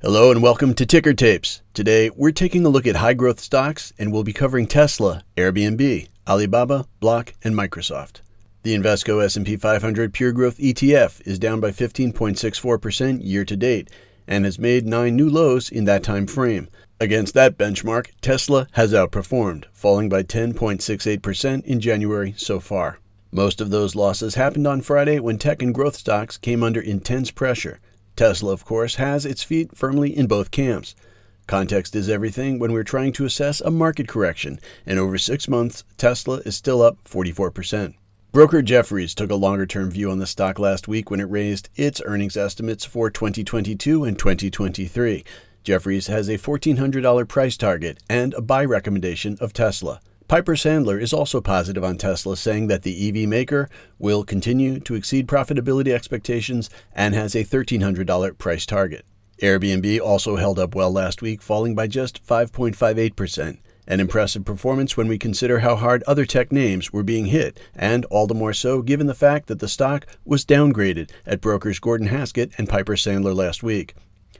Hello and welcome to Ticker Tapes. Today, we're taking a look at high-growth stocks and we'll be covering Tesla, Airbnb, Alibaba, Block, and Microsoft. The Invesco S&P 500 Pure Growth ETF is down by 15.64% year-to-date and has made 9 new lows in that time frame. Against that benchmark, Tesla has outperformed, falling by 10.68% in January so far. Most of those losses happened on Friday when tech and growth stocks came under intense pressure. Tesla, of course, has its feet firmly in both camps. Context is everything when we're trying to assess a market correction, and over 6 months, Tesla is still up 44%. Broker Jefferies took a longer-term view on the stock last week when it raised its earnings estimates for 2022 and 2023. Jefferies has a $1,400 price target and a buy recommendation of Tesla. Piper Sandler is also positive on Tesla, saying that the EV maker will continue to exceed profitability expectations and has a $1,300 price target. Airbnb also held up well last week, falling by just 5.58%. An impressive performance when we consider how hard other tech names were being hit, and all the more so given the fact that the stock was downgraded at brokers Gordon Haskett and Piper Sandler last week.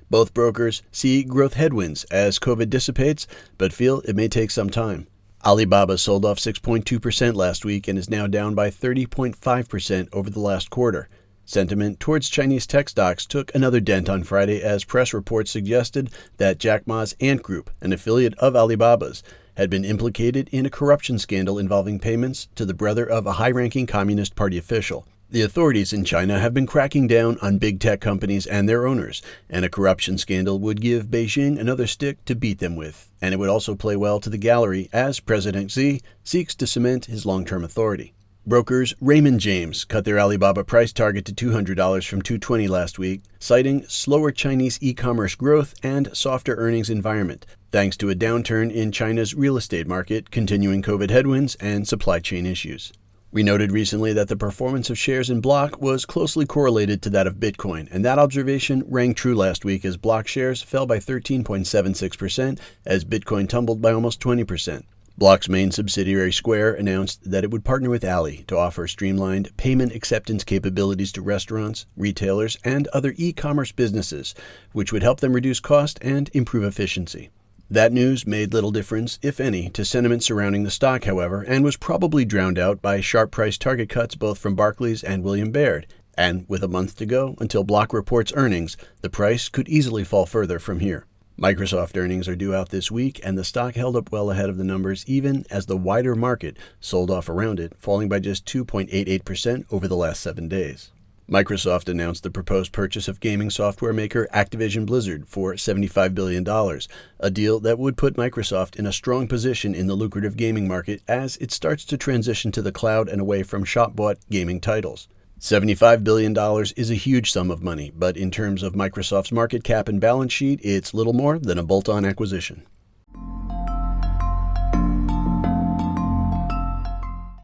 Both brokers see growth headwinds as COVID dissipates, but feel it may take some time. Alibaba sold off 6.2% last week and is now down by 30.5% over the last quarter. Sentiment towards Chinese tech stocks took another dent on Friday as press reports suggested that Jack Ma's Ant Group, an affiliate of Alibaba's, had been implicated in a corruption scandal involving payments to the brother of a high-ranking Communist Party official. The authorities in China have been cracking down on big tech companies and their owners, and a corruption scandal would give Beijing another stick to beat them with, and it would also play well to the gallery as President Xi seeks to cement his long-term authority. Brokers Raymond James cut their Alibaba price target to $200 from $220 last week, citing slower Chinese e-commerce growth and softer earnings environment, thanks to a downturn in China's real estate market, continuing COVID headwinds, and supply chain issues. We noted recently that the performance of shares in Block was closely correlated to that of Bitcoin, and that observation rang true last week as Block shares fell by 13.76% as Bitcoin tumbled by almost 20%. Block's main subsidiary Square announced that it would partner with Ali to offer streamlined payment acceptance capabilities to restaurants, retailers, and other e-commerce businesses, which would help them reduce cost and improve efficiency. That news made little difference, if any, to sentiment surrounding the stock, however, and was probably drowned out by sharp price target cuts both from Barclays and William Baird. And with a month to go until Block reports earnings, the price could easily fall further from here. Microsoft earnings are due out this week, and the stock held up well ahead of the numbers even as the wider market sold off around it, falling by just 2.88% over the last 7 days. Microsoft announced the proposed purchase of gaming software maker Activision Blizzard for $75 billion, a deal that would put Microsoft in a strong position in the lucrative gaming market as it starts to transition to the cloud and away from shop-bought gaming titles. $75 billion is a huge sum of money, but in terms of Microsoft's market cap and balance sheet, it's little more than a bolt-on acquisition.